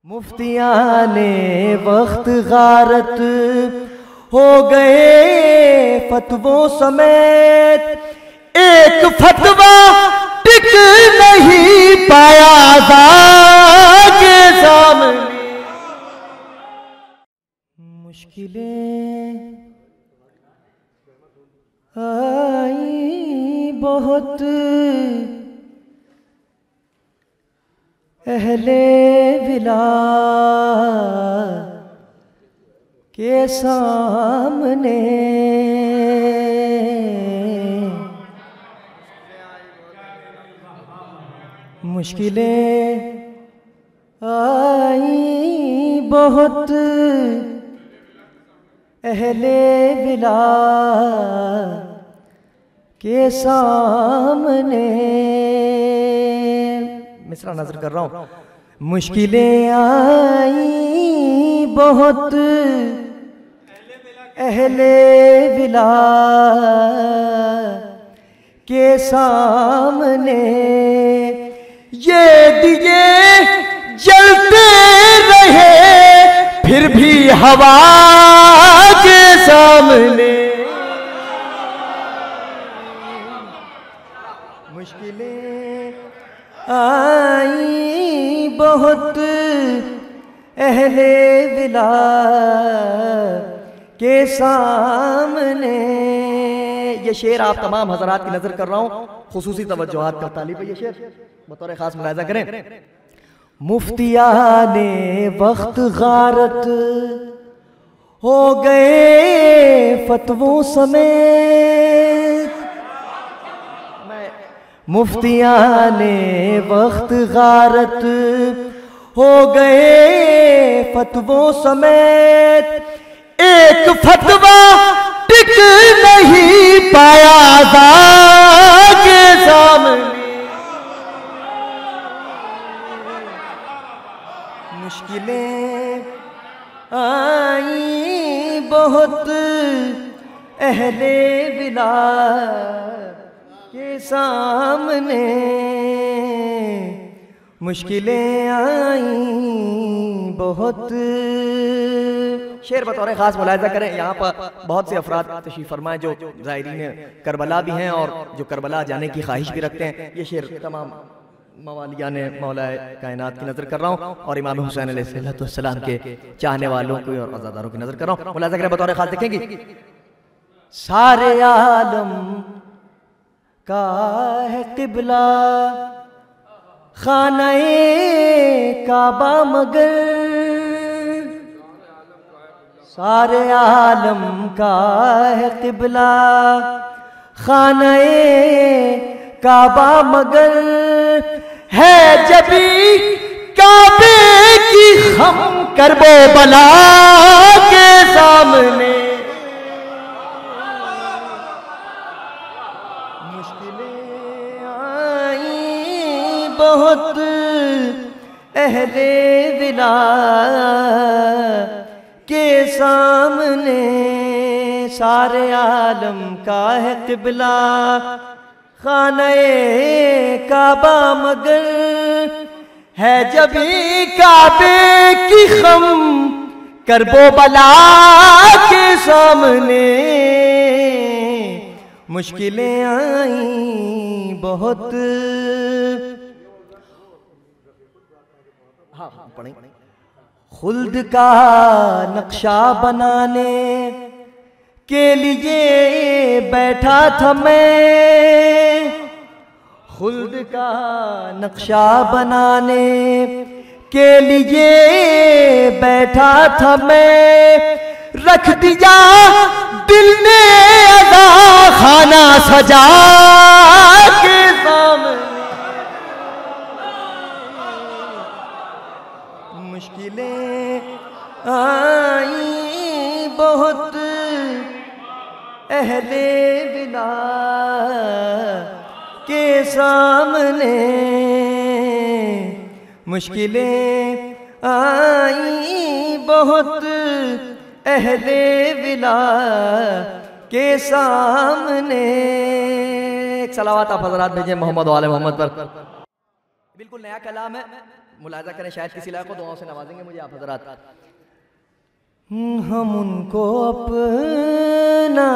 मुफ्तियाँ ने वक्त गारत हो गए फतवों समेत, एक फतवा टिक नहीं पाया के सामने। मुश्किलें आई बहुत अहले विला के सामने। मुश्किलें आई बहुत अहले विला के सामने। मिसरा नजर कर रहा हूं। मुश्किलें आई बहुत अहले विला के सामने, ये दिए जलते रहे फिर भी हवा के सामने। मुश्किलें आई बहुत अहले विला के सामने। ये शेर आप तमाम हजरात की नजर कर रहा हूं, खुसूसी तवज्जुहात का तालिब है ये शेर, बतौर खास मुलाहिजा करें। मुफ्तिया ने वक्त गारत हो गए फतवों समेत। मुफ्तिया ने वक्त गारत हो गए फतवों समेत, एक फतवा टिक नहीं पाया के सामने। मुश्किलें आई बहुत अहले विला के सामने। मुश्किलें आई बहुत। शेर बतौर खास मुलाहिजा करें, यहाँ पर बहुत से अफराद तशरीफ फरमाए जो ज़ायरीन करबला भी हैं और जो करबला जाने की ख्वाहिश भी रखते हैं। ये शेर तमाम मवालिया ने मौला कायनात की नजर कर रहा हूँ और इमाम हुसैन अलैहिस्सलाम के चाहने वालों को और अज़ादारों की नजर कर रहा हूँ। मुलाहिजा करें, बतौर खास देखेंगे। सारे आलम का है क़िबला खाने काबा मगर, सारे आलम का है क़िबला खाने काबा मगर, है जबी काबे की हम करबो बला के सामने। मुश्किलें आई बहुत अहले विला के सामने। सारे आलम का है क़िबला खाने काबा मगर, है जबी काबे की खम करबो बला के सामने। मुश्किलें आई बहुत। हाँ पढ़ें। खुल्द का नक्शा बनाने के लिए बैठा था मैं, खुल्द का नक्शा बनाने के लिए बैठा था मैं, रख दिया दिल ने अदा खाना सजा के सामने। मुश्किलें आई बहुत अहले विला के सामने। मुश्किलें आई बहुत अहले विला के सामने। एक सलावत आप हजरात भेजें मोहम्मद वाले मोहम्मद पर। बिल्कुल नया कलाम है, मुलाजा करें, शायद किसी लायक को दुआओं से नवाजेंगे मुझे आप हजरात। हम उनको अपना,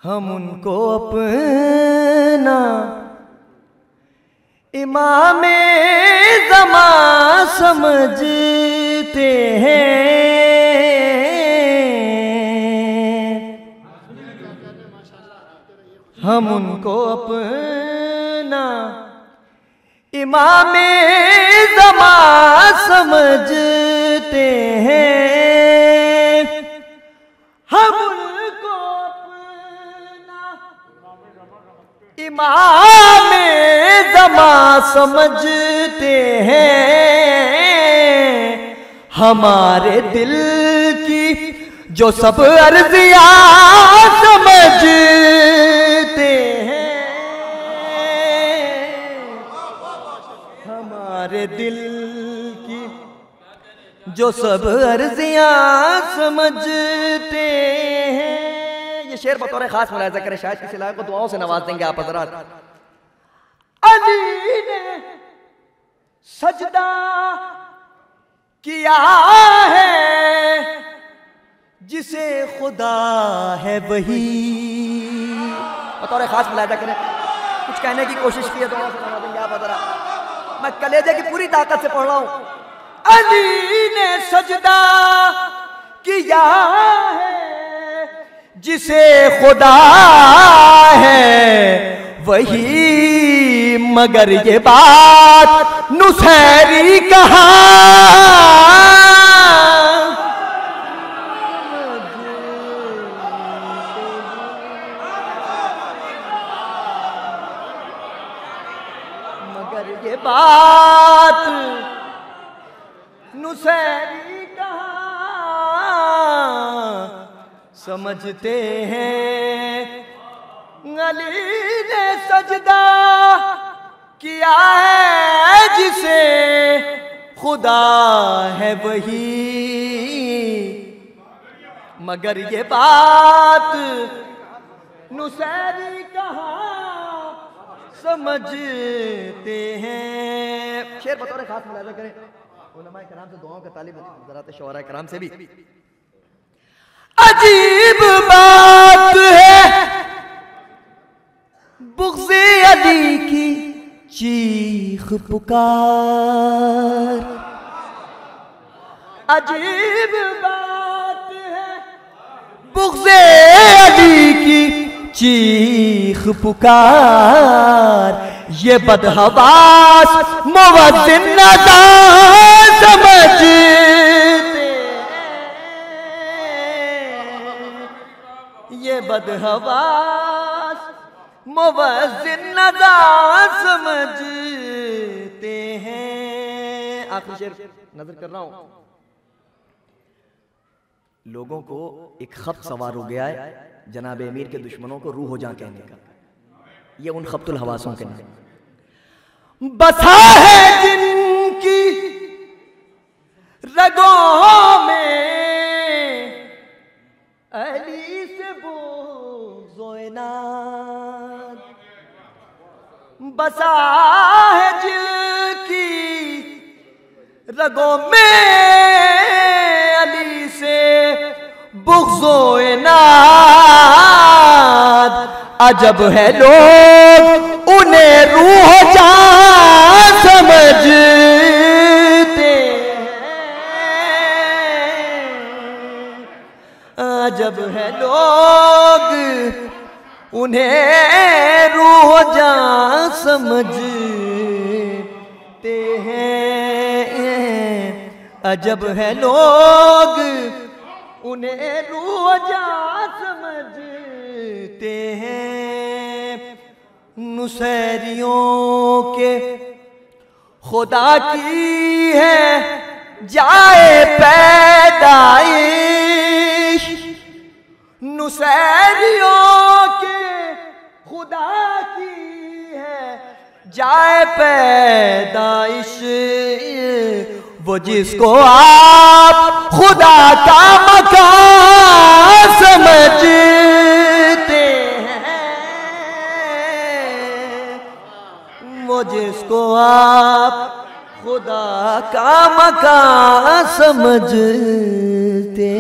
हम उनको अपना इमाम-ए ज़मां समझते हैं। हम उनको अपना इमाम-ए ज़मां समझते हैं। हम उनको अपना इमाम-ए ज़मां समझते हैं। हमारे दिल की जो सब अर्ज़ियाँ समझते हैं। हमारे दिल की जो सब अर्ज़ियाँ समझते हैं। ये शेर बतौर खास मुलाहिज़ा करें, शायद किसी लायक को दुआओं से नवाज देंगे आप हज़रात। अली ने सजदा किया है जिसे खुदा है वही। बतौर खास मुलाहिज़ा करें, कुछ कहने की कोशिश की है, दुआओं से नवाज देंगे आप हज़रात। मैं कलेजे की पूरी ताकत से पढ़ रहा हूँ। अली ने सजदा किया है जिसे खुदा है वही, मगर ये बात नुसैरी कहा। मगर ये बात नुसैरी कहा समझते हैं। अली ने सजदा किया है जिसे खुदा है वही, मगर ये बात नुसैरी कहा समझते हैं। शेर बतौर खास मुलाहिज़ा करें, उलमाए कराम से दुआओं का तालिब, हज़रात शोहरा कराम से भी। अजीब बात है बुग़्ज़े अली की चीख पुकार। अजीब बात है बुग़्ज़े अली की चीख पुकार। ये बदहवास मुवज़्ज़िन नज़ा समझते हैं। ये बदहवास मुवज़्ज़िन नज़ा समझते हैं। आखिरी शेर नजर कर रहा हूं। लोगों को एक खत सवार हो गया है जनाब अमीर के दुश्मनों को रूह हो जा कहने का। ये उन खब्तुल हवासों के नाम बसा है जिनकी रगों में अली से बोज़-ओ-इनाद। बसा है जिनकी रगों में अली से बुग़्ज़-ओ-इनाद। अजब है लोग उन्हें रूह जान समझते हैं। अजब है लोग उन्हें रूह जान समझते हैं। अजब है लोग उन्हें रूह जान समझते हैं। नुसैरियों के खुदा की है जाए पैदाइश। नुसैरियों के खुदा की है जाए पैदाइश। वो जिसको आप खुदा का मकान समझते हैं, खुदा का मकान समझते